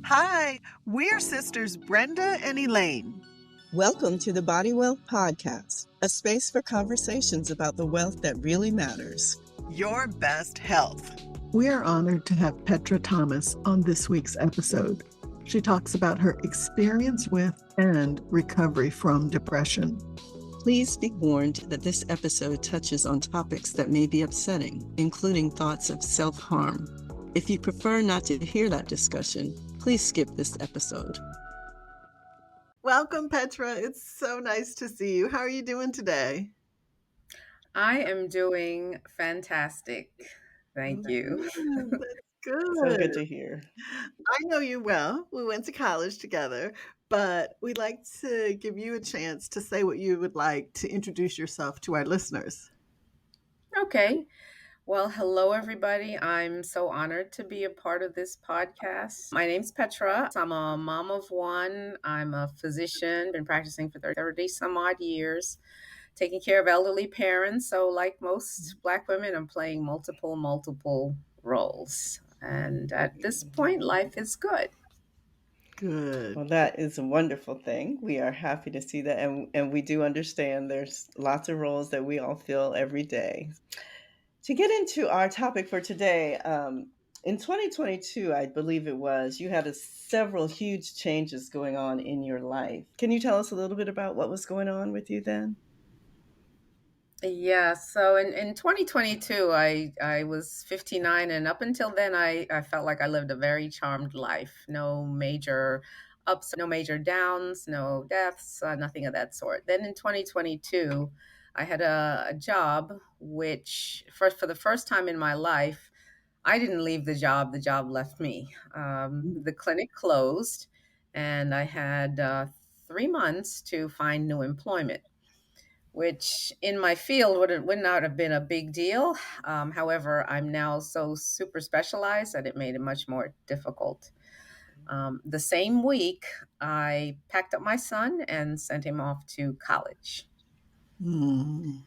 Hi, we're sisters Brenda and Elaine. Welcome to the Body Wealth Podcast, a space for conversations about the wealth that really matters. Your best health. We are honored to have Petra Thomas on this week's episode. She talks about her experience with and recovery from depression. Please be warned that this episode touches on topics that may be upsetting, including thoughts of self-harm. If you prefer not to hear that discussion, please skip this episode. Welcome, Petra. It's so nice to see you. How are you doing today? I am doing fantastic. Thank you. That's good. So good to hear. I know you well. We went to college together, but we'd like to give you a chance to say what you would like to introduce yourself to our listeners. Okay. Well, hello, everybody. I'm so honored to be a part of this podcast. My name's Petra. I'm a mom of one. I'm a physician, been practicing for 30 some odd years, taking care of elderly parents. So, like most Black women, I'm playing multiple roles. And at this point, life is good. Good. Well, that is a wonderful thing. We are happy to see that. And we do understand there's lots of roles that we all feel every day. To get into our topic for today, in 2022, I believe it was, you had several huge changes going on in your life. Can you tell us a little bit about what was going on with you then? Yeah, so in 2022, I was 59, and up until then, I felt like I lived a very charmed life. No major ups, no major downs, no deaths, nothing of that sort. Then in 2022, I had a job which, for the first time in my life, I didn't leave the job left me. The clinic closed, and I had 3 months to find new employment, which in my field would not have been a big deal. However, I'm now so super specialized that it made it much more difficult. The same week, I packed up my son and sent him off to college. Mm.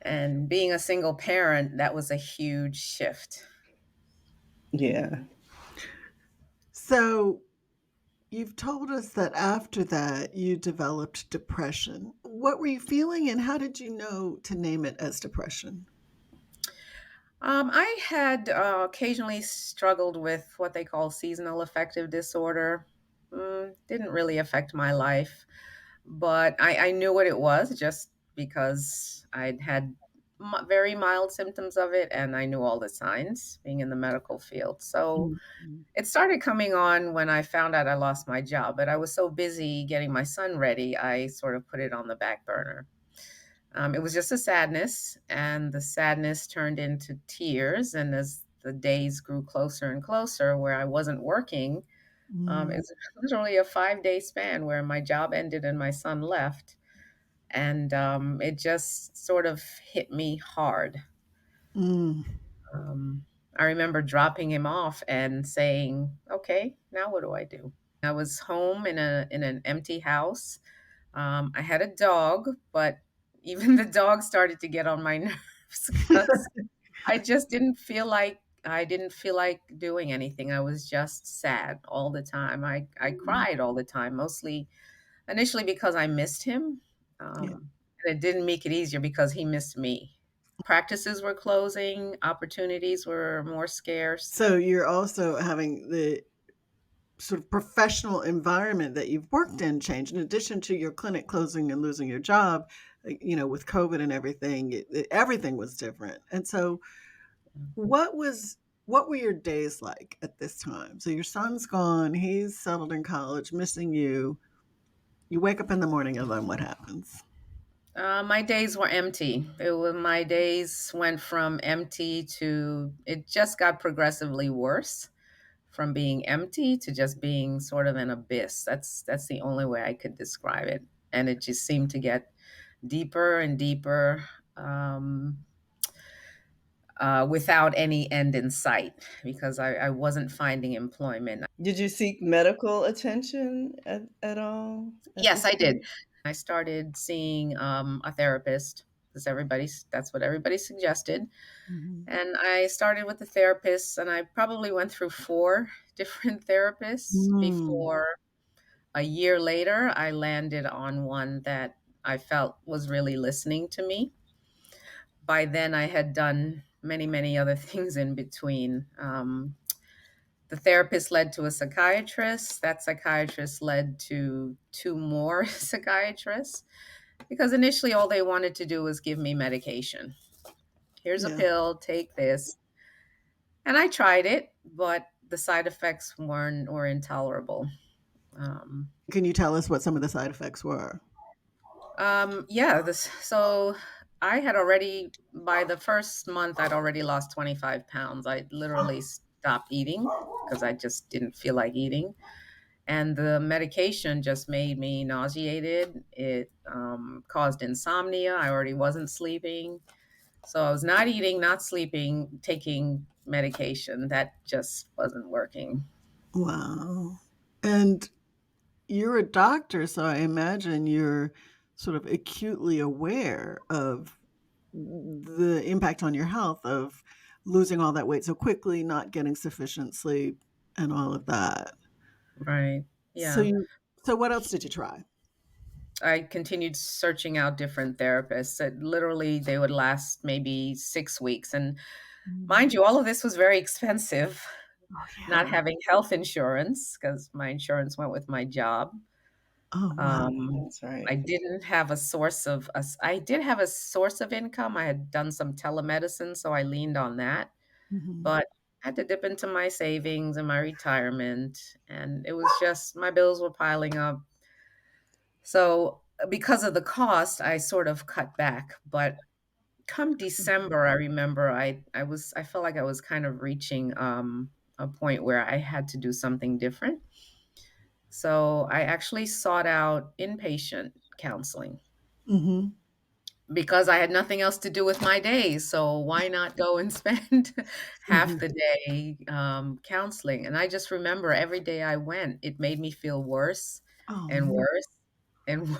And being a single parent, that was a huge shift. Yeah. So, you've told us that after that you developed depression. What were you feeling and how did you know to name it as depression? I had occasionally struggled with what they call seasonal affective disorder. Didn't really affect my life, but I knew what it was just because I'd had very mild symptoms of it and I knew all the signs being in the medical field. So it started coming on when I found out I lost my job, but I was so busy getting my son ready, I sort of put it on the back burner. It was just a sadness, and the sadness turned into tears. And as the days grew closer and closer, where I wasn't working, it was literally a 5-day span where my job ended and my son left. And it just sort of hit me hard. Mm. I remember dropping him off and saying, "Okay, now what do I do?" I was home in an empty house. I had a dog, but even the dog started to get on my nerves because I didn't feel like doing anything. I was just sad all the time. I cried all the time, mostly initially because I missed him. Yeah. And it didn't make it easier because he missed me. Practices were closing, opportunities were more scarce. So you're also having the sort of professional environment that you've worked in change. In addition to your clinic closing and losing your job, with COVID and everything, everything was different. And so what were your days like at this time? So your son's gone, he's settled in college, missing you. You wake up in the morning and then what happens? My days were empty. My days went from empty to it just got progressively worse from being empty to just being sort of an abyss. That's the only way I could describe it. And it just seemed to get deeper and deeper without any end in sight because I wasn't finding employment. Did you seek medical attention at all? Yes, I did. I started seeing a therapist, because that's what everybody suggested. Mhm. And I started with the therapist, and I probably went through four different therapists Mm. before a year later I landed on one that I felt was really listening to me. By then, I had done many, many other things in between. The therapist led to a psychiatrist. That psychiatrist led to two more psychiatrists because initially all they wanted to do was give me medication. Here's a Yeah. pill, take this. And I tried it, but the side effects were intolerable. Um, Can you tell us what some of the side effects were? yeah, so I had already, by the first month, I'd already lost 25 pounds. I literally stopped eating because I just didn't feel like eating. And the medication just made me nauseated. It caused insomnia. I already wasn't sleeping. So I was not eating, not sleeping, taking medication. That just wasn't working. Wow. And you're a doctor, so I imagine you're sort of acutely aware of the impact on your health of losing all that weight so quickly, not getting sufficient sleep, and all of that. Right. So Yeah. you so what else did you try? I continued searching out different therapists. That literally they would last maybe 6 weeks. And mind Mm. you, all of this was very expensive. Oh, Not yeah. having health insurance because my insurance went with my job. Oh, wow. Um, That's right. I didn't have a source of I did have a source of income. I had done some telemedicine, so I leaned on that. Mhm. But I had to dip into my savings and my retirement, and it was just my bills were piling up. So because of the cost, I sort of cut back. But come December, I remember I felt like I was kind of reaching a point where I had to do something different. So I actually sought out inpatient counseling Mhm. because I had nothing else to do with my days. So why not go and spend half Mhm. the day counseling? And I just remember every day I went, it made me feel worse Oh, and no. worse and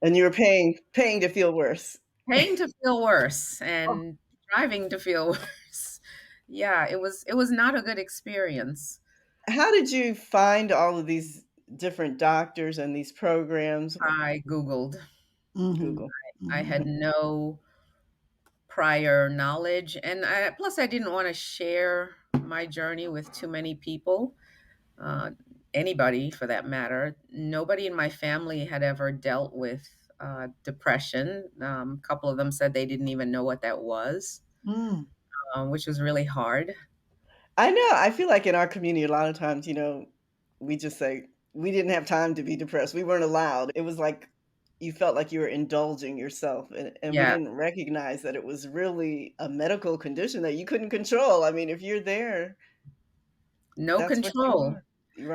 And you were paying to feel worse. paying to feel worse Oh, and driving to feel worse. Yeah, it was not a good experience. How did you find all of these different doctors and these programs? I Googled. mhm. Google. I had Mhm. no prior knowledge, and plus I didn't want to share my journey with too many people, uh, anybody for that matter. Nobody in my family had ever dealt with depression. A couple of them said they didn't even know what that was, Mm. which was really hard. I know. I feel like in our community, a lot of times, we just say we didn't have time to be depressed. We weren't allowed. It was like you felt like you were indulging yourself, and we Yeah, didn't recognize that it was really a medical condition that you couldn't control. I mean, if you're there, no that's what you control. are.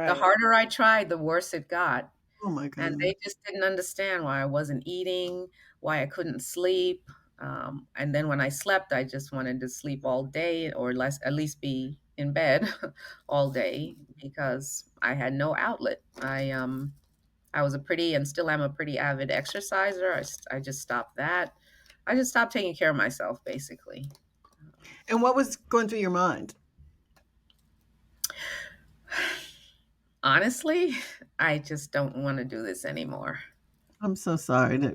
The Right. harder I tried, the worse it got. Oh my And goodness. they just didn't understand why I wasn't eating, why I couldn't sleep. And then when I slept, I just wanted to sleep all day or less, at least be in bed all day because I had no outlet. I was a pretty and still am a pretty avid exerciser. I just stopped that. I just stopped taking care of myself, basically. And what was going through your mind? Honestly, I just don't want to do this anymore. I'm so sorry that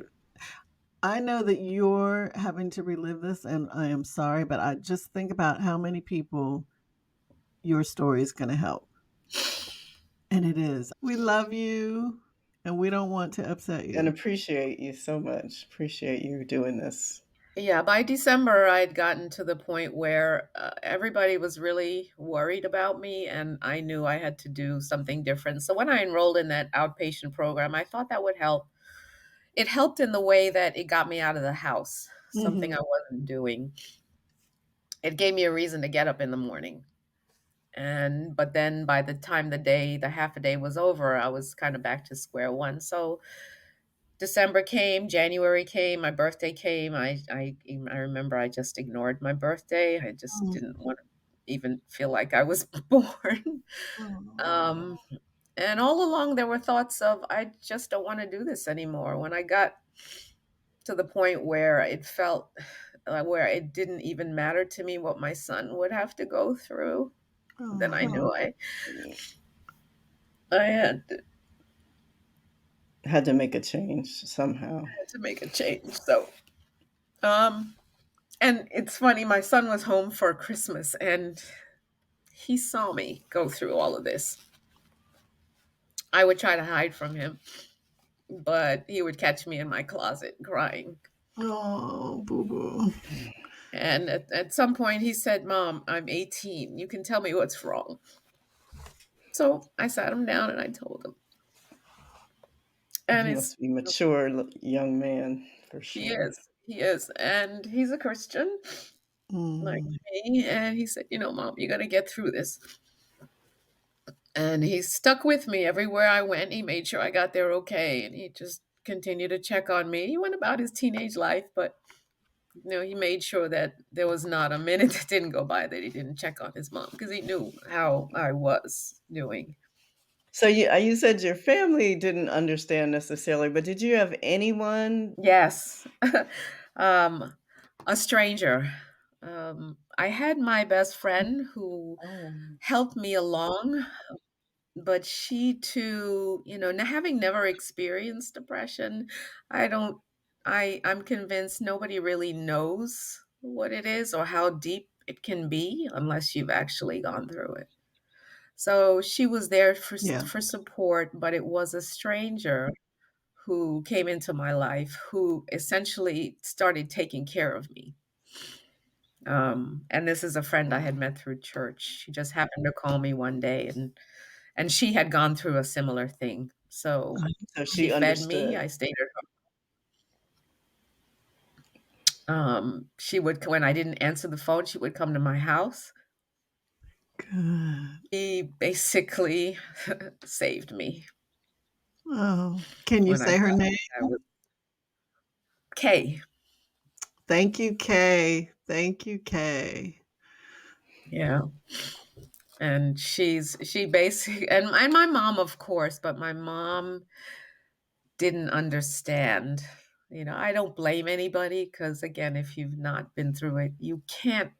I know that you're having to relive this, and I am sorry, but I just think about how many people your story is gonna help, and it is. We love you, and we don't want to upset And you. appreciate you so much. Appreciate you doing this. Yeah, by December, I'd gotten to the point where everybody was really worried about me, and I knew I had to do something different. So when I enrolled in that outpatient program, I thought that would help. It helped in the way that it got me out of the house, something I Mhm. wasn't doing. It gave me a reason to get up in the morning. And but then by the time the half a day was over, I was kind of back to square one. So December came, January came, my birthday came. I remember I just ignored my birthday. I just Mm. didn't want to even feel like I was born. Oh. Um, and all along there were thoughts of I just don't want to do this anymore. When I got to the point where it felt where it didn't even matter to me what my son would have to go through. Then I Oh, knew I Had to make a change somehow. had to make a change. So, um, and it's funny, my son was home for Christmas and he saw me go through all of this. I would try to hide from him, but he would catch me in my closet crying. oh, boo boo. And at some point, he said, Mom, I'm 18. You can tell me what's wrong. So I sat him down and I told him. And He must be mature young man for he sure. is. He is. And he's a Christian like Mm, me. And he said, Mom, you got to get through this. And he stuck with me everywhere I went. He made sure I got there okay. And he just continued to check on me. He went about his teenage life, but he made sure that there was not a minute that didn't go by that he didn't check on his mom because he knew how I was doing. So you said your family didn't understand necessarily, but did you have anyone? Yes. um, a stranger. I had my best friend who Oh, helped me along, but she too, having never experienced depression, I don't, I'm convinced nobody really knows what it is or how deep it can be unless you've actually gone through it. So she was there yeah. for support, but it was a stranger who came into my life who essentially started taking care of me. And this is a friend I had met through church. She just happened to call me one day, and she had gone through a similar thing. So so she she fed me. understood. I stayed at home. She would, when I didn't answer the phone, she would come to my house. Good. She basically saved me Oh, can you when I say her felt name? like I was Kay. Thank you, Kay. Thank you, Kay. Yeah. And she basically, and my mom, of course, but my mom didn't understand. I don't blame anybody because again, if you've not been through it, you can't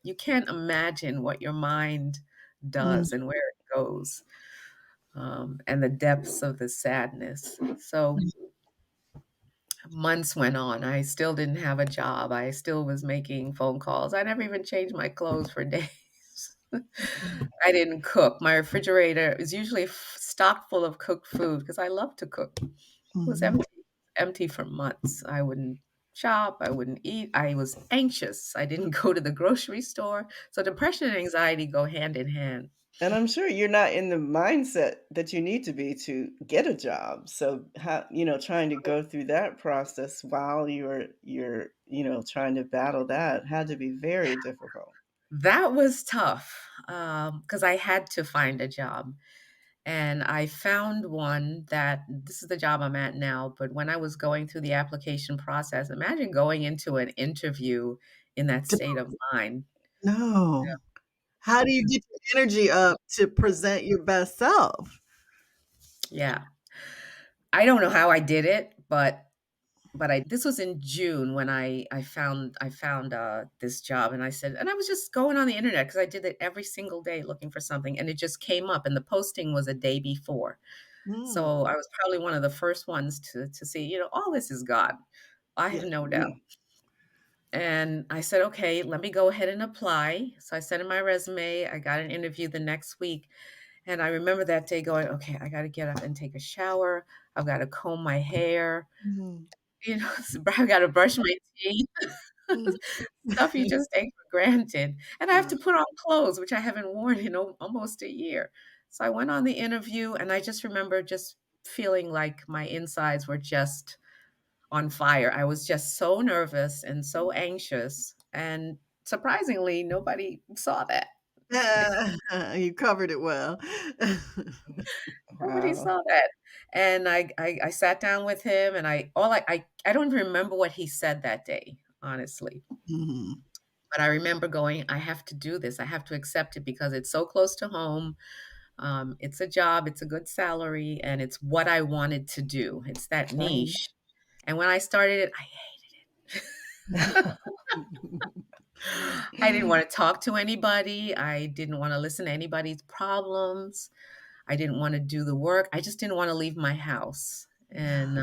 imagine what your mind Mm, does and where it goes, and the depths of the sadness. So months went on. I still didn't have a job. I still was making phone calls. I never even changed my clothes for days. I didn't cook. My refrigerator is usually stocked full of cooked food because I love to cook. It was mhm. empty for months. I wouldn't shop. I wouldn't eat. I was anxious. I didn't go to the grocery store. So depression and anxiety go hand in hand. And I'm sure you're not in the mindset that you need to be to get a job. So how, trying to go through that process while you're trying to battle that had to be very difficult. That was tough because I had to find a job. And I found one that this is the job I'm at now. But when I was going through the application process, imagine going into an interview in that D state of mind. No. How do you get your energy up to present your best self? Yeah. I don't know how I did it, but I this was in June when I found this job, and I was just going on the internet because I did it every single day looking for something, and it just came up, and the posting was a day before. Mm, So I was probably one of the first ones to see, all this is God. I have Yeah. no doubt. Mm. And I said, okay, let me go ahead and apply. So I sent in my resume. I got an interview the next week. And I remember that day going, okay, I got to get up and take a shower. I've got to comb my hair. mm, I've got to brush my teeth. mm. Stuff you just take for granted. And I have to put on clothes, which I haven't worn in almost a year. So I went on the interview, and I just remember just feeling like my insides were just on fire. I was just so nervous and so anxious. And surprisingly, nobody saw that. You covered it well. Nobody Wow. saw that. And I sat down with him, and I don't even remember what he said that day, honestly. Mhm. But I remember going, I have to do this. I have to accept it because it's so close to home. It's a job, it's a good salary, and it's what I wanted to do. It's that Right. niche. And when I started it, I hated it. I didn't want to talk to anybody. I didn't want to listen to anybody's problems. I didn't want to do the work. I just didn't want to leave my house. And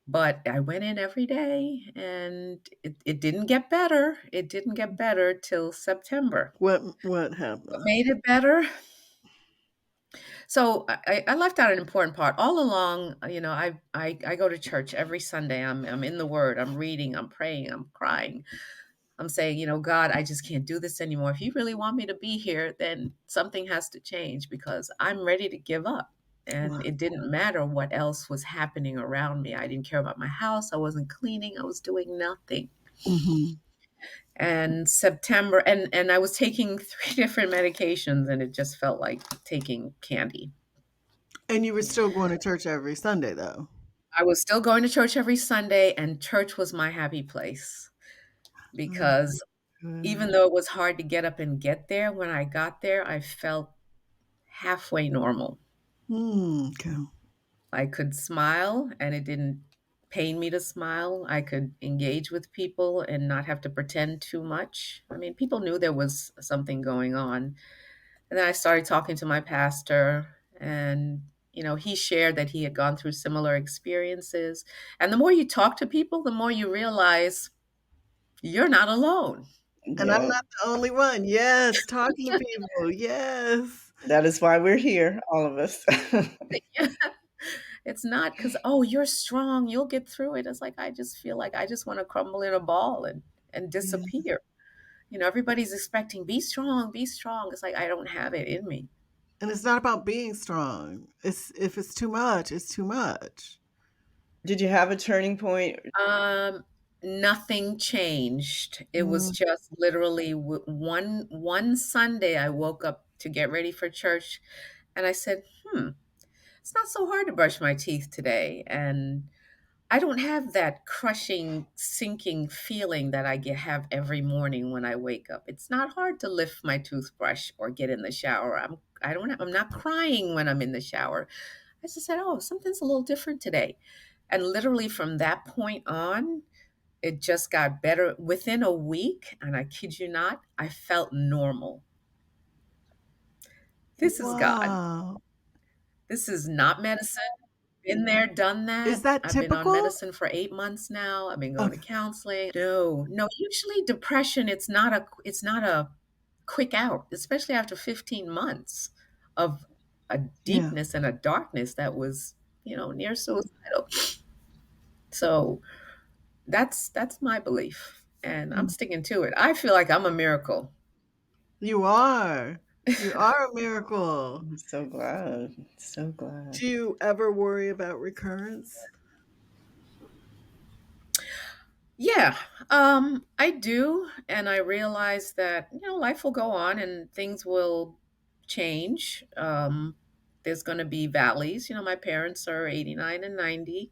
but I went in every day, and it didn't get better. It didn't get better till September. What What happened? made it better? So I left out an important part. All along, I go to church every Sunday. I'm in the Word. I'm reading. I'm praying. I'm crying. I'm saying, God, I just can't do this anymore. If you really want me to be here, then something has to change because I'm ready to give up. And Wow. it didn't matter what else was happening around me. I didn't care about my house. I wasn't cleaning. I was doing nothing. Hmm. And September, and I was taking three different medications, and it just felt like taking candy. And you were still going to church every Sunday, though. I was still going to church every Sunday, and church was my happy place Oh, because even good. though it was hard to get up and get there, when I got there, I felt halfway normal. Okay. I could smile and it didn't pain me to smile. I could engage with people and not have to pretend too much. I mean, people knew there was something going on. And then I started talking to my pastor, and he shared that he had gone through similar experiences. And the more you talk to people, the more you realize you're not alone. And I'm Yeah, not the only one. Yes, talking to people. Yes. that is why we're here, all of us. It's not because, oh, you're strong, you'll get through it. It's like I just feel like I just want to crumble in a ball and Yeah. disappear. Everybody's expecting be strong, be strong. It's like I don't have it in me. And it's not about being strong. It's if it's too much, it's too much. Did you have a turning point? Um, Nothing changed. It was Mm. just literally one Sunday. I woke up to get ready for church, and I said, it's not so hard to brush my teeth today, and I don't have that crushing, sinking feeling that have every morning when I wake up. It's not hard to lift my toothbrush or get in the shower. I'm not crying when I'm in the shower. I just said, "Oh, something's a little different today." And literally from that point on, it just got better. Within a week, and I kid you not, I felt normal. This is God. Wow. This is not medicine. Been there, done Is that. that I've been on typical? medicine for 8 months now. I've been going to Okay. counseling. No, no, usually depression, it's not a quick out, especially after 15 months of a Yeah. deepness and a darkness that was, near suicidal. So that's my belief, and I'm Mm. sticking to it. I feel like I'm a miracle. You are. You are a miracle. I'm so glad. So glad. Do you ever worry about recurrence? Yeah, I do, and I realize that life will go on and things will change. There's going to be valleys. My parents are 89 and 90,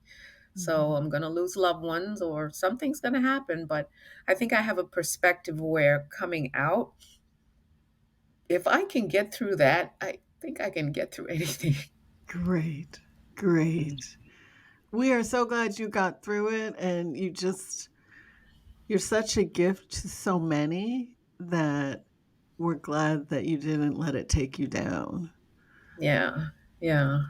so Mhm. I'm going to lose loved ones or something's going to happen. But I think I have a perspective where coming out, if I can get through that, I think I can get through anything. Great. Great. We are so glad you got through it and you're such a gift to so many that we're glad that you didn't let it take you down. Yeah, yeah.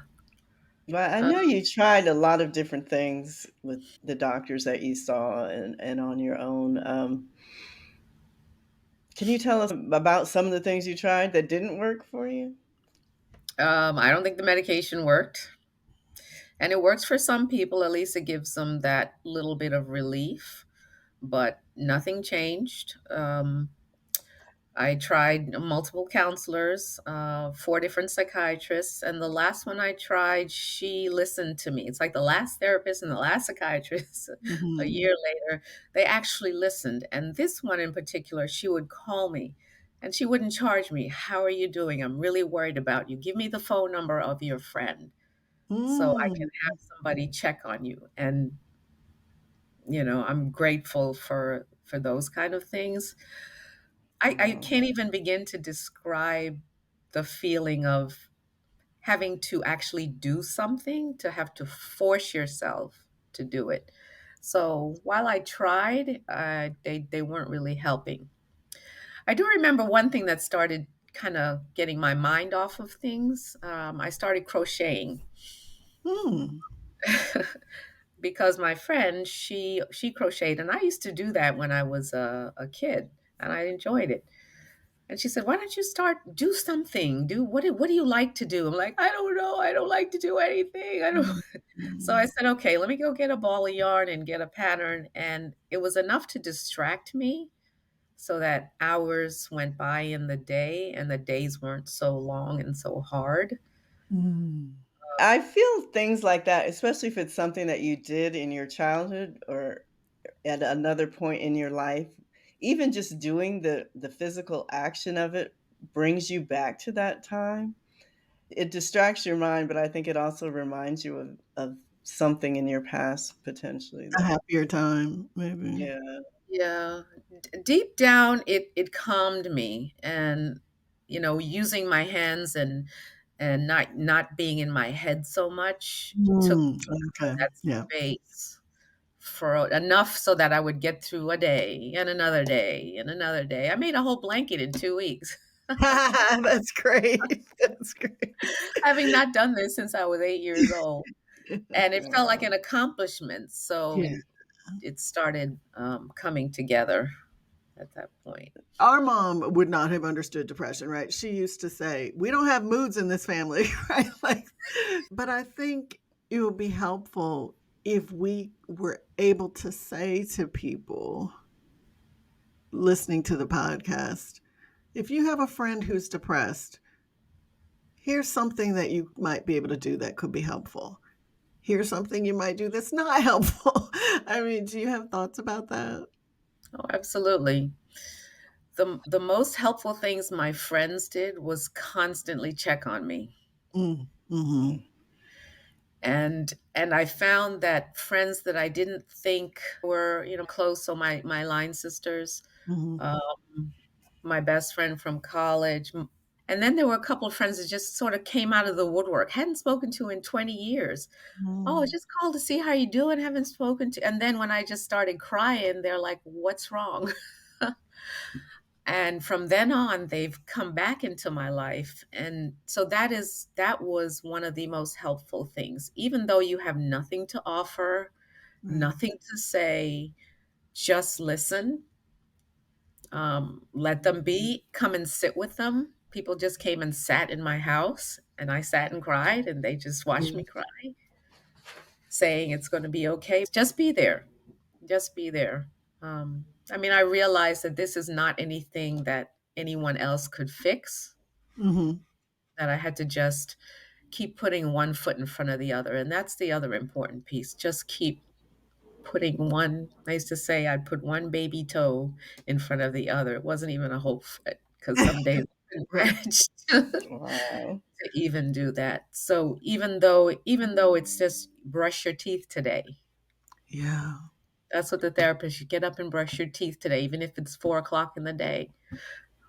But I know you tried a lot of different things with the doctors that you saw and on your own. Can you tell us about some of the things you tried that didn't work for you? I don't think the medication worked. And it works for some people, at least it gives them that little bit of relief, but nothing changed. I tried multiple counselors, four different psychiatrists, and the last one I tried, she listened to me. It's like the last therapist and the last psychiatrist, a Mhm. year later, they actually listened. And this one in particular, she would call me and she wouldn't charge me. How are you doing? I'm really worried about you. Give me the phone number of your friend so I can Mm. have somebody check on you. And I'm grateful for those kind of things. I Wow. can't even begin to describe the feeling of having to actually do something, to have to force yourself to do it. So while I tried, they weren't really helping. I do remember one thing that started kind of getting my mind off of things. I started crocheting Hmm. because my friend she crocheted, and I used to do that when I was a kid, and I enjoyed it. And she said, "Why don't you start do something? Do what do you like to do?" I'm like, "I don't know. I don't like to do anything. I don't." So I Mhm. said, "Okay, let me go get a ball of yarn and get a pattern." And it was enough to distract me so that hours went by in the day and the days weren't so long and so hard. Mm. I feel things like that, especially if it's something that you did in your childhood or at another point in your life, even just doing the physical action of it brings you back to that time. It distracts your mind, but I think it also reminds you of something in your past potentially A that happier time, maybe. yeah. Yeah. Deep down it calmed me, and using my hands and not being in my head so much took Mm, okay, that yeah. space for enough so that I would get through a day and another day and another day. I made a whole blanket in 2 weeks, That's great. That's great. having not done this since I was 8 years old, and it felt like Wow. an accomplishment, so Yeah. it started, coming together at that point. Our mom would not have understood depression, right? She used to say, "We don't have moods in this family," right? Like, but I think it would be helpful if we were able to say to people listening to the podcast, if you have a friend who's depressed, here's something that you might be able to do that could be helpful. Here's something you might do that's not helpful. I mean, do you have thoughts about that? Oh, absolutely. The most helpful things my friends did was constantly check on me. Mm, mhm, And I found that friends that I didn't think were, close, so my line sisters, mhm, um, my best friend from college, and then there were a couple of friends that just sort of came out of the woodwork, hadn't spoken to in 20 years. "Oh, I mm, just called to see how you doing, haven't spoken to," and then when I just started crying, they're like, "What's wrong?" And from then on, they've come back into my life. And so that was one of the most helpful things. Even though you have nothing to offer, right. nothing to say, just listen. Let them be, come and sit with them. People just came and sat in my house, and I sat and cried, and they just watched Yeah. me cry, saying it's going to be okay. Just be there. Just be there. I mean, I realized that this is not anything that anyone else could fix, Mhm, that I had to just keep putting one foot in front of the other. And that's the other important piece. Just keep putting one, I used to say I'd put one baby toe in front of the other. It wasn't even a whole foot because some days I couldn't right. manage to Wow. even do that. So even though it's just brush your teeth today, Yeah. that's what the therapist, you get up and brush your teeth today, even if it's 4 o'clock in the day.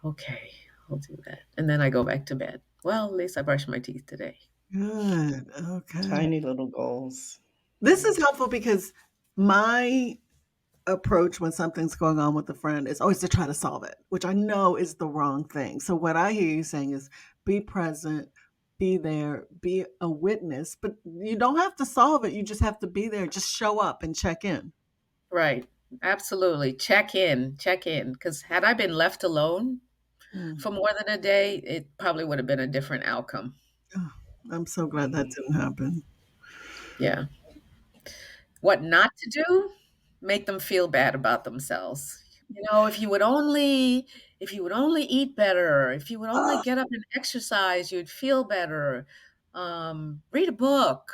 Okay, I'll do that. And then I go back to bed. Well, at least I brushed my teeth today. Good, okay. Tiny little goals. This Yeah. is helpful because my approach when something's going on with a friend is always to try to solve it, which I know is the wrong thing. So what I hear you saying is be present, be there, be a witness, but you don't have to solve it. You just have to be there. Just show up and check in. Right. Absolutely. Check in, check in. Because had I been left alone Mm. for more than a day, it probably would have been a different outcome. Oh, I'm so glad that Mhm. didn't happen. Yeah. What not to do? Make them feel bad about themselves. If you would only eat better, if you would only Oh, get up and exercise, you'd feel better. Read a book.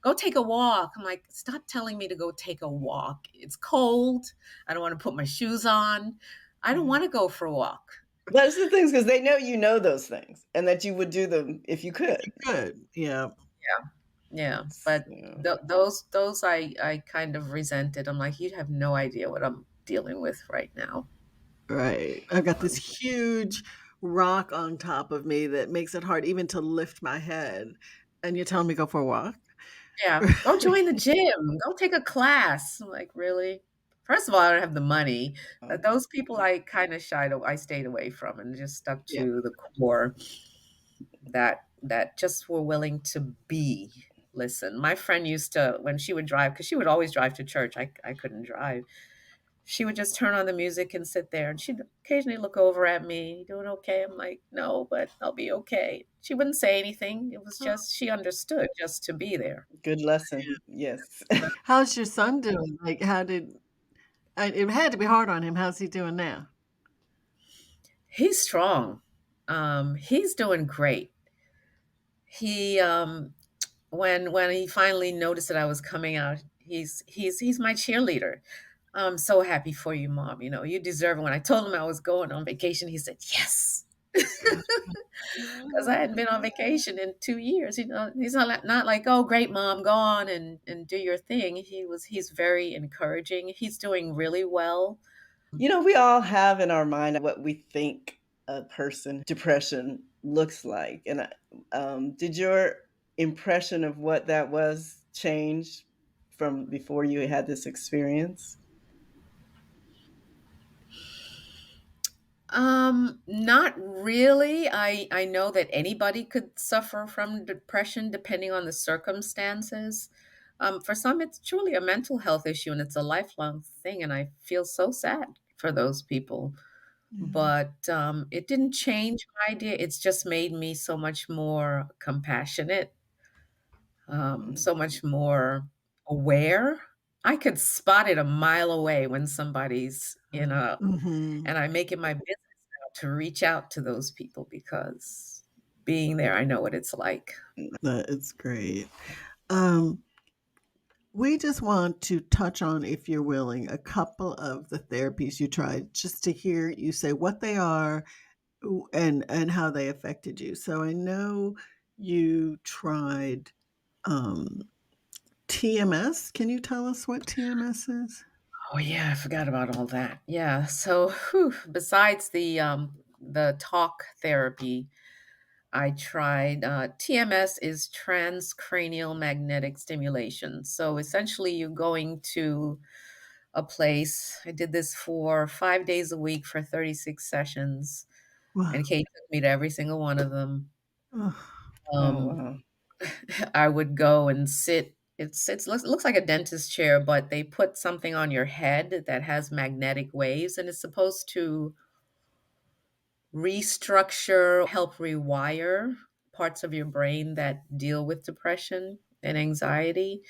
Go take a walk. I'm like, stop telling me to go take a walk. It's cold. I don't want to put my shoes on. I don't yeah. want to go for a walk. That's the things because they know you know those things and that you would do them if you If could. you could, yeah, Yeah. Yeah. It's, But you know, those I kind of resented. I'm like, you have no idea what I'm dealing with right now. right. I've got this huge rock on top of me that makes it hard even to lift my head. And you're telling me go for a walk? Yeah, "Go join the gym, go take a class." I'm like, "Really?" First of all, I don't have the money. Those people I kinda I stayed away from and just stuck Yeah. to the core that just were willing to be. Listen, my friend used to when she would drive, because she would always drive to church, I couldn't drive. She would just turn on the music and sit there, and she'd occasionally look over at me, "You doing okay?" I'm like, "No, but I'll be okay." She wouldn't say anything. It was just she understood just to be there. Good lesson. Yes. How's your son doing? Like, how did it had to be hard on him. How's he doing now? He's strong. He's doing great. He when he finally noticed that I was coming out, he's my cheerleader. "I'm so happy for you, mom. You know, you deserve it." When I told him I was going on vacation, he said, "Yes." Because I hadn't been on vacation in 2 years. You know, he's not like, "Oh, great, mom, go on and do your thing." He's very encouraging. He's doing really well. We all have in our mind what we think a person depression looks like. And did your impression of what that was change from before you had this experience? Not really. I know that anybody could suffer from depression depending on the circumstances. For some, it's truly a mental health issue and it's a lifelong thing, and I feel so sad for those people. Yeah. But it didn't change my idea. It's just made me so much more compassionate, Mm, so much more aware. I could spot it a mile away when somebody's in a, Mhm. and I make it my business now to reach out to those people because being there, I know what it's like. That is great. Um, we just want to touch on, if you're willing, a couple of the therapies you tried, just to hear you say what they are, and how they affected you. So I know you tried, um, TMS. Can you tell us what TMS is? Oh yeah, I forgot about all that. Yeah. So besides the talk therapy, I tried TMS is transcranial magnetic stimulation. So essentially you're going to a place. I did this for 5 days a week for 36 sessions. And Wow. Kate took me to every single one of them. Ugh. oh, Um, wow. I would go and sit. Looks like a dentist chair, but they put something on your head that has magnetic waves, and it's supposed to restructure, help rewire parts of your brain that deal with depression and anxiety.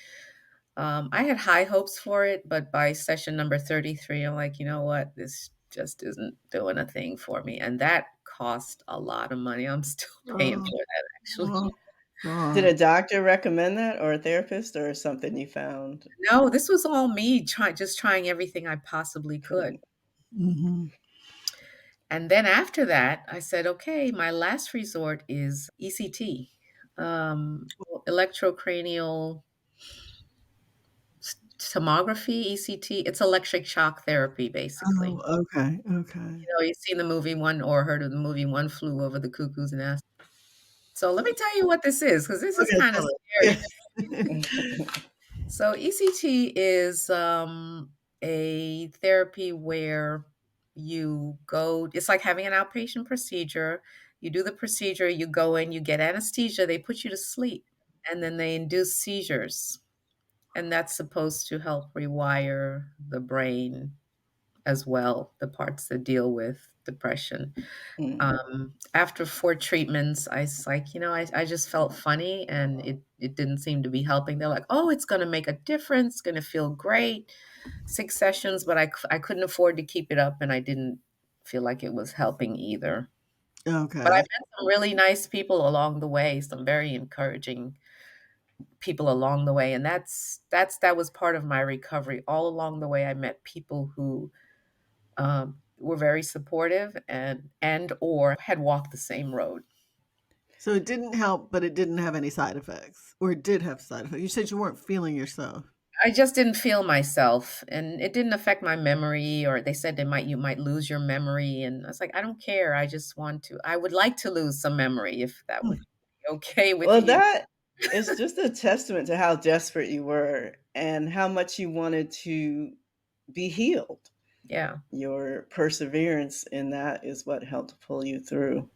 I had high hopes for it, but by session number 33, I'm like, you know what? This just isn't doing a thing for me. And that cost a lot of money. I'm still paying Oh, for that, actually. oh, Did a God. doctor recommend that or a therapist or something you found? No, this was all me just trying everything I possibly could. Cool. Mhm. And then after that, I said, okay, my last resort is ECT, electrocranial tomography, ECT. It's electric shock therapy, basically. Oh, okay, okay. You know, you've seen the movie one or heard of the movie One Flew Over the Cuckoo's Nest. So let me tell you what this is, because this is Okay, kind of tell scary. it. So ECT is a therapy where you go, it's like having an outpatient procedure. You do the procedure, you go in, you get anesthesia, they put you to sleep, and then they induce seizures. And that's supposed to help rewire the brain as well, the parts that deal with depression. Mm, After 4 treatments, I was like, I just felt funny and it didn't seem to be helping. They're like, "Oh, it's gonna make a difference, it's gonna feel great." 6 sessions, but I couldn't afford to keep it up, and I didn't feel like it was helping either. But I Okay. met some really nice people along the way, some very encouraging people along the way, and that was part of my recovery. All along the way, I met people who were very supportive and or had walked the same road. So it didn't help, but it didn't have any side effects, or it did have side effects. You said you weren't feeling yourself. I just didn't feel myself, and it didn't affect my memory, or they said you might lose your memory, and I was like, "I don't care, I would like to lose some memory if that Mm. would be okay with well, you." it's just a testament to how desperate you were and how much you wanted to be healed. Yeah. Your perseverance in that is what helped pull you through,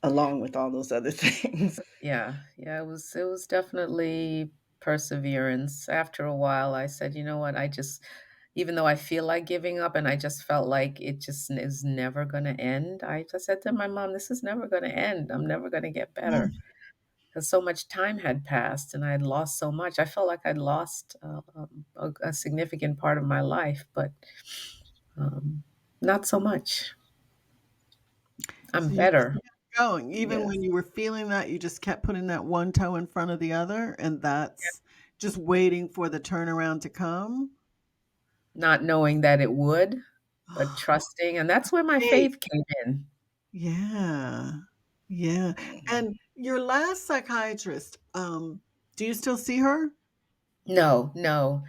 along with all those other things. Yeah. Yeah. It was definitely perseverance. After a while, I said, you know what? Even though I feel like giving up and I just felt like it just is never going to end, I just said to my mom, this is never going to end. I'm never going to get better. Mm. Because so much time had passed and I had lost so much. I felt like I'd lost a significant part of my life, but um, not so much. I'm So you just better. kept going. Even Yes. when you were feeling that, you just kept putting that one toe in front of the other, and that's just waiting for the turnaround to come? Not knowing that it would, but trusting. And that's where my Faith. faith came in. Yeah. Yeah. And your last psychiatrist, do you still see her? No, no.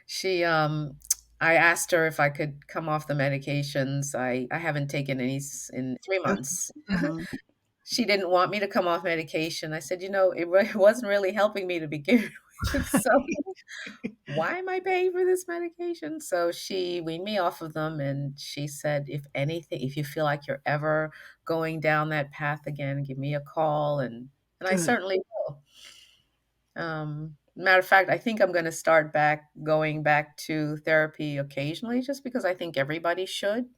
She, I asked her if I could come off the medications. I haven't taken any in 3 months. Mhm. She didn't want me to come off medication. I said, it wasn't really helping me to begin with. So why am I paying for this medication? So she weaned me off of them and she said, if anything, if you feel like you're ever going down that path again, give me a call and I Good. certainly will. Matter of fact, I think I'm going to start going back to therapy occasionally just because I think everybody should.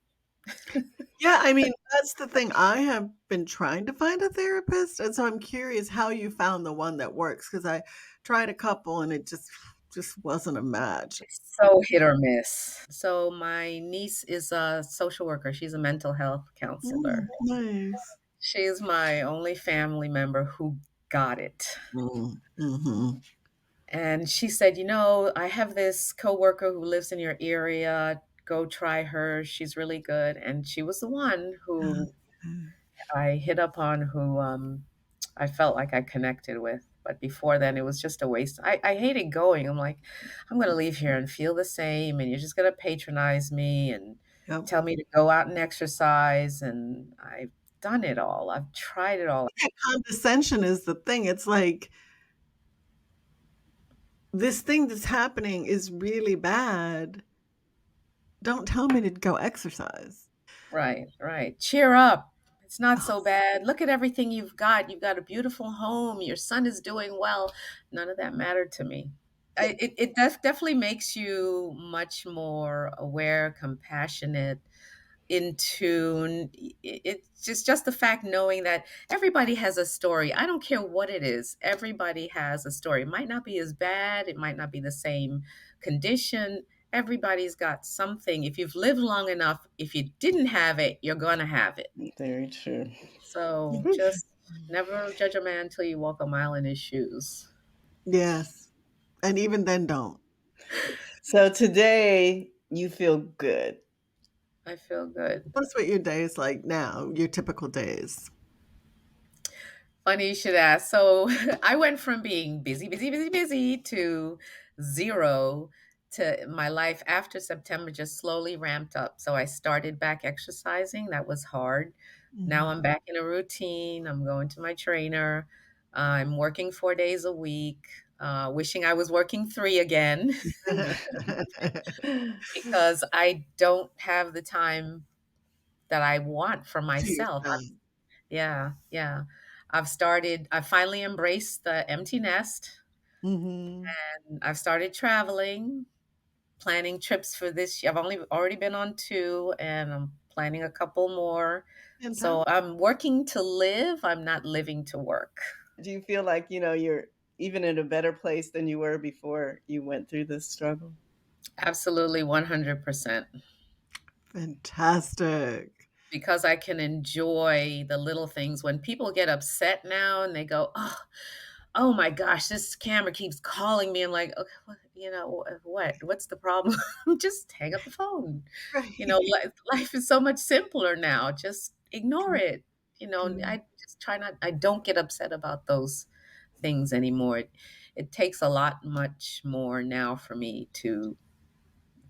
Yeah, I mean, that's the thing. I have been trying to find a therapist, and so I'm curious how you found the one that works. Because I tried a couple and it just wasn't a match. So hit or miss. So my niece is a social worker. She's a mental health Mm, counselor. nice. She's my only family member who got it. Mm, mhm. And she said, I have this coworker who lives in your area. Go try her. She's really good. And she was the one who Okay. I hit up on, who I felt like I connected with. But before then, it was just a waste. I hated going. I'm like, I'm going to leave here and feel the same. And you're just going to patronize me and Yep. tell me to go out and exercise. And I've done it all. I've tried it all. Yeah, condescension is the thing. It's like, this thing that's happening is really bad. Don't tell me to go exercise. Right, right. Cheer up. It's not Oh, so bad. Look at everything you've got. You've got a beautiful home. Your son is doing well. None of that mattered to me. It definitely makes you much more aware, compassionate, in tune. It's just the fact knowing that everybody has a story. I don't care what it is. Everybody has a story. It might not be as bad. It might not be the same condition. Everybody's got something. If you've lived long enough, if you didn't have it, you're gonna have it. Very true. So just never judge a man until you walk a mile in his shoes. yes. And even then, don't. So today you feel good. I feel good. That's what your day is like now, your typical days. Funny you should ask. So I went from being busy, busy, busy, busy to zero, to my life after September just slowly ramped up. So I started back exercising. That was hard. Now Mhm. I'm back in a routine. I'm going to my trainer. I'm working 4 days a week, wishing I was working three again because I don't have the time that I want for To myself. yourself. Yeah, yeah. I finally embraced the empty nest Mhm. and I've started traveling, planning trips for this year. I've only already been on two and I'm planning a couple more. So Fantastic. I'm working to live, I'm not living to work. Do you feel like, you're even in a better place than you were before you went through this struggle? Absolutely 100%. Fantastic. Because I can enjoy the little things. When people get upset now and they go, oh my gosh, this camera keeps calling me. I'm like, okay, what? What's the problem? Just hang up the phone. Right. Life is so much simpler now. Just ignore True, it. true. I just try not, I don't get upset about those things anymore. It takes a lot, much more now for me to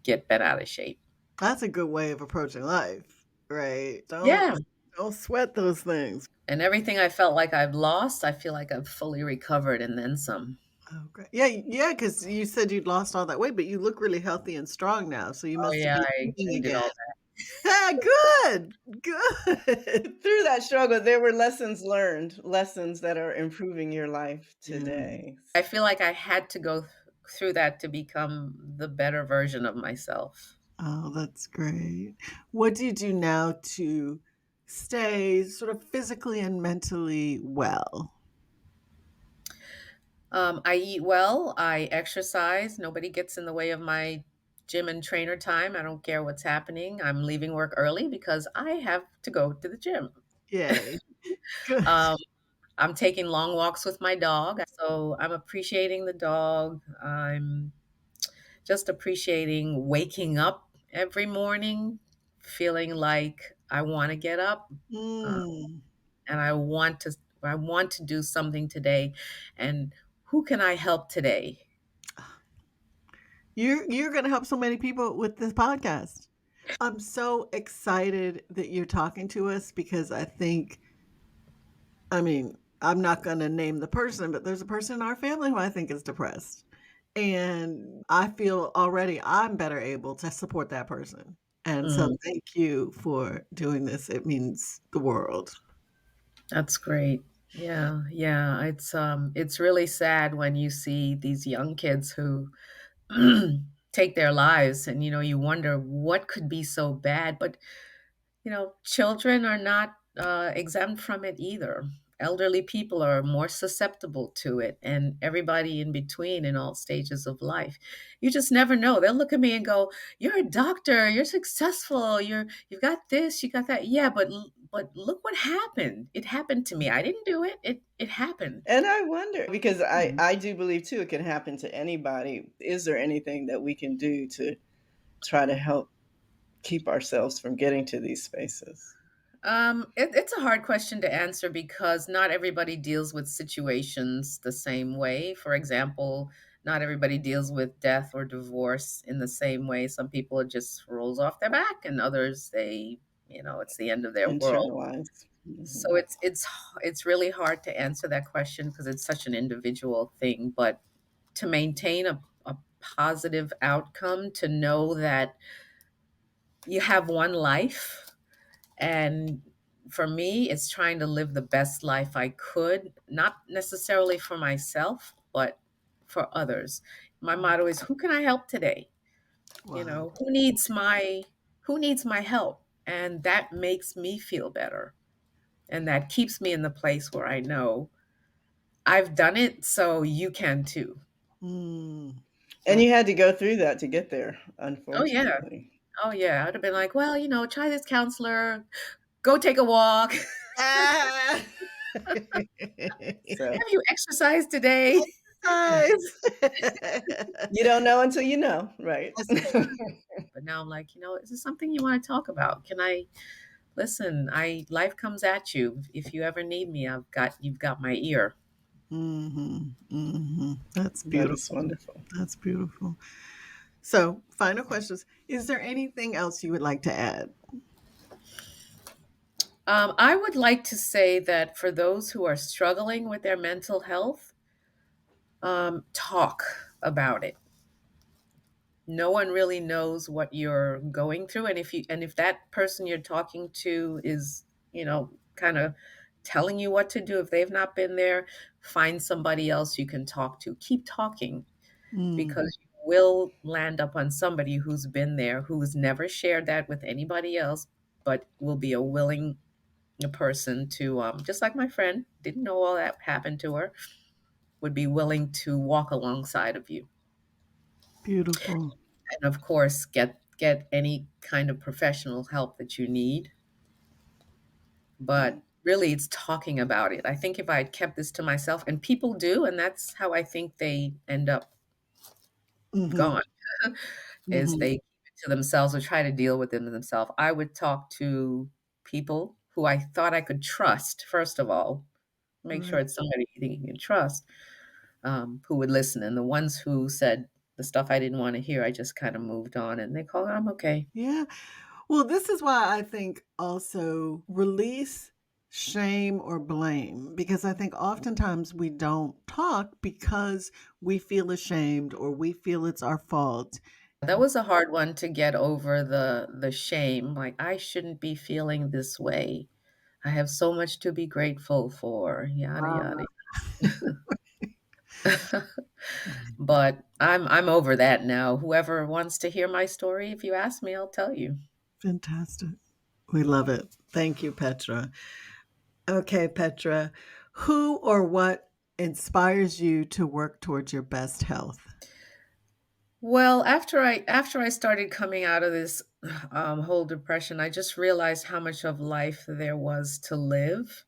get bent out of shape. That's a good way of approaching life, right? Don't Yeah. Don't sweat those things. And everything I felt like I've lost, I feel like I've fully recovered and then some. Oh, great. Yeah, yeah, because you said you'd lost all that weight, but you look really healthy and strong now, so you Oh must yeah, be I eating gained it again. all back. Ah, good, good. Through that struggle, there were lessons learned, lessons that are improving your life Yeah. today. I feel like I had to go through that to become the better version of myself. Oh, that's great. What do you do now to stay sort of physically and mentally well? I eat well, I exercise. Nobody gets in the way of my gym and trainer time. I don't care what's happening. I'm leaving work early because I have to go to the gym. Yay. Good. Um, I'm taking long walks with my dog. So I'm appreciating the dog. I'm just appreciating waking up every morning, feeling like I want to get up. Uh, Mm. and I want to do something today. And who can I help today? You're gonna help so many people with this podcast. I'm so excited that you're talking to us because I mean, I'm not gonna name the person, but there's a person in our family who I think is depressed. And I feel already I'm better able to support that person. And so Mm, thank you for doing this. It means the world. that's great. Yeah, yeah. It's really sad when you see these young kids who take their lives, and you wonder what could be so bad. But children are not exempt from it either. Elderly people are more susceptible to it, and everybody in between in all stages of life. You just never know. They'll look at me and go, "You're a doctor. You're successful. You've got this. You got that." Yeah, but look what happened. It happened to me. I didn't do it. It happened. And I wonder, because I, Mhm. I do believe too, it can happen to anybody. Is there anything that we can do to try to help keep ourselves from getting to these spaces? It's a hard question to answer because not everybody deals with situations the same way. For example, not everybody deals with death or divorce in the same way. Some people it just rolls off their back, and others it's the end of their world. Internalize. So Mhm. it's really hard to answer that question because it's such an individual thing. But to maintain a positive outcome, to know that you have one life, and for me, it's trying to live the best life I could, not necessarily for myself, but for others. My motto is who can I help today? Wow. Who needs my help? And that makes me feel better. And that keeps me in the place where I know I've done it, so you can too. Mm. And That you had to go through that to get there, Oh yeah. unfortunately. Oh yeah. I'd have been like, well, try this counselor, go take a walk. ah! So Have you exercised today? Guys. you don't know until you know, right? That's true. But now I'm like, is this something you want to talk about? Can I listen? I life comes at you. If you ever need me, you've got my ear. Mhm, mhm. That's That is beautiful. wonderful. That's beautiful. So, final questions. Is there anything else you would like to add? I would like to say that for those who are struggling with their mental health, talk about it. No one really knows what you're going through, and if that person you're talking to is, kind of telling you what to do, if they've not been there, find somebody else you can talk to. Keep talking Mm, because you will land up on somebody who's been there, who's never shared that with anybody else, but will be a willing person to, just like my friend, didn't know all that happened to her, would be willing to walk alongside of you. beautiful. And of course, get any kind of professional help that you need. But really, it's talking about it. I think if I had kept this to myself, and people do, and that's how I think they end up Mhm, gone, is mhm. they keep it to themselves or try to deal with it themselves. I would talk to people who I thought I could trust, first of all, make sure Right. it's somebody you think you can trust, who would listen. And the ones who said the stuff I didn't want to hear, I just kind of moved on and they call, I'm okay. Yeah. Well, this is why I think also release shame or blame, because I think oftentimes we don't talk because we feel ashamed or we feel it's our fault. That was a hard one to get over, the shame, like, "I shouldn't be feeling this way. I have so much to be grateful for," yada, Ah, yada. But I'm over that now. Whoever wants to hear my story, if you ask me, I'll tell you. fantastic. We love it. Thank you, Petra. Okay, Petra, who or what inspires you to work towards your best health? Well, after I started coming out of this, whole depression, I just realized how much of life there was to live,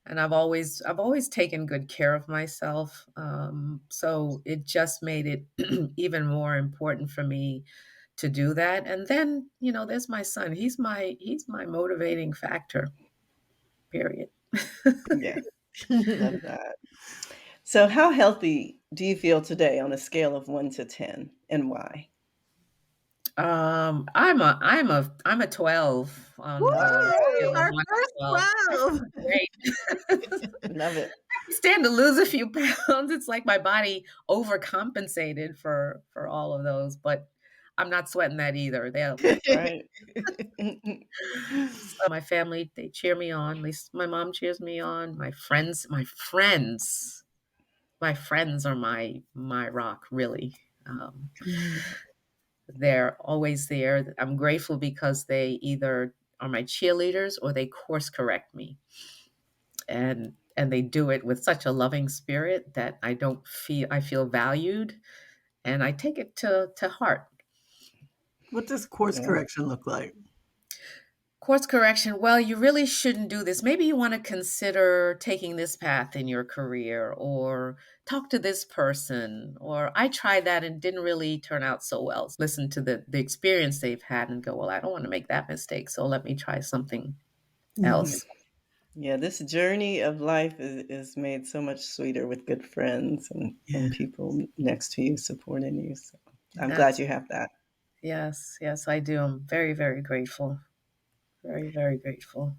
and I've always taken good care of myself, so it just made it even more important for me to do that, and then, there's my son. He's my motivating factor, period. Yeah, love that. So, how healthy do you feel today on a scale of 1 to 10, and why? I'm a 12 Woo! on the scale of Our 1 to first 12. I 12. feel great. Love it. Stand to lose a few pounds. It's like my body overcompensated for all of those, but I'm not sweating that either. That's right. My family, they cheer me on. At least my mom cheers me on. My friends are my rock, really. Um, they're always there. I'm grateful because they either are my cheerleaders or they course correct me. And they do it with such a loving spirit that I feel valued, and I take it to heart. What does course Yeah. correction look like? Course correction, well, you really shouldn't do this. Maybe you want to consider taking this path in your career, or talk to this person, or I tried that and didn't really turn out so well. Listen to the experience they've had and go, well, I don't want to make that mistake, so let me try something Mhm. else. Yeah, this journey of life is made so much sweeter with good friends and Yeah. people next to you supporting you. So I'm glad Abs- you have that. yes, yes, I do. I'm very, very grateful. Very, very grateful.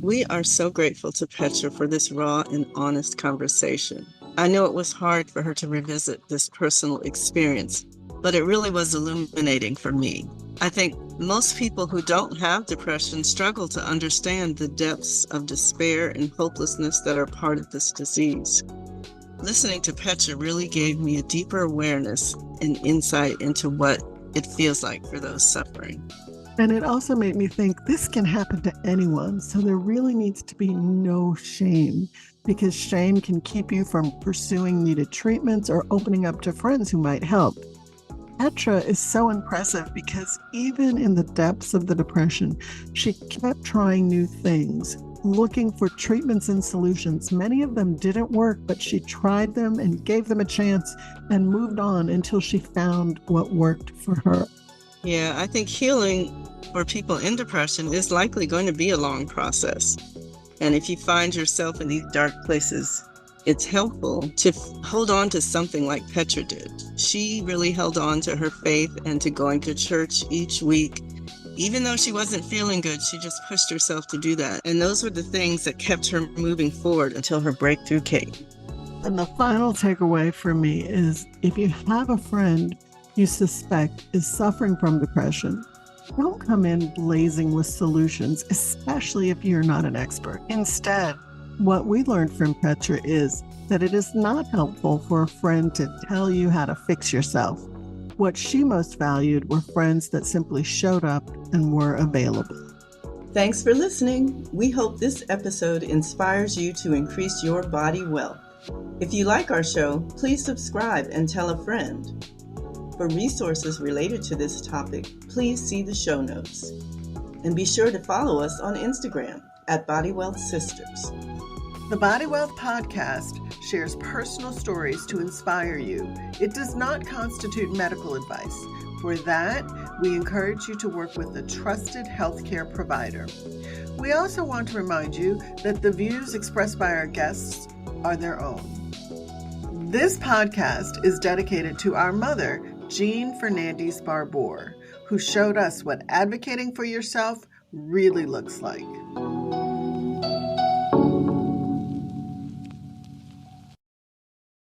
We are so grateful to Petra for this raw and honest conversation. I know it was hard for her to revisit this personal experience, but it really was illuminating for me. I think most people who don't have depression struggle to understand the depths of despair and hopelessness that are part of this disease. Listening to Petra really gave me a deeper awareness and insight into what it feels like for those suffering. And it also made me think this can happen to anyone. So there really needs to be no shame, because shame can keep you from pursuing needed treatments or opening up to friends who might help. Petra is so impressive because even in the depths of the depression, she kept trying new things, looking for treatments and solutions. Many of them didn't work, but she tried them and gave them a chance and moved on until she found what worked for her. Yeah, I think healing for people in depression is likely going to be a long process. And if you find yourself in these dark places, it's helpful to hold on to something like Petra did. She really held on to her faith and to going to church each week. Even though she wasn't feeling good, she just pushed herself to do that. And those were the things that kept her moving forward until her breakthrough came. And the final takeaway for me is, if you have a friend you suspect is suffering from depression, don't come in blazing with solutions, especially if you're not an expert. Instead, what we learned from Petra is that it is not helpful for a friend to tell you how to fix yourself. What she most valued were friends that simply showed up and were available. Thanks for listening. We hope this episode inspires you to increase your body wealth. If you like our show, please subscribe and tell a friend. For resources related to this topic, please see the show notes. And be sure to follow us on Instagram at Body Wealth Sisters. The Body Wealth podcast shares personal stories to inspire you. It does not constitute medical advice. For that, we encourage you to work with a trusted healthcare provider. We also want to remind you that the views expressed by our guests are their own. This podcast is dedicated to our mother, Jean Fernandez Barbour, who showed us what advocating for yourself really looks like.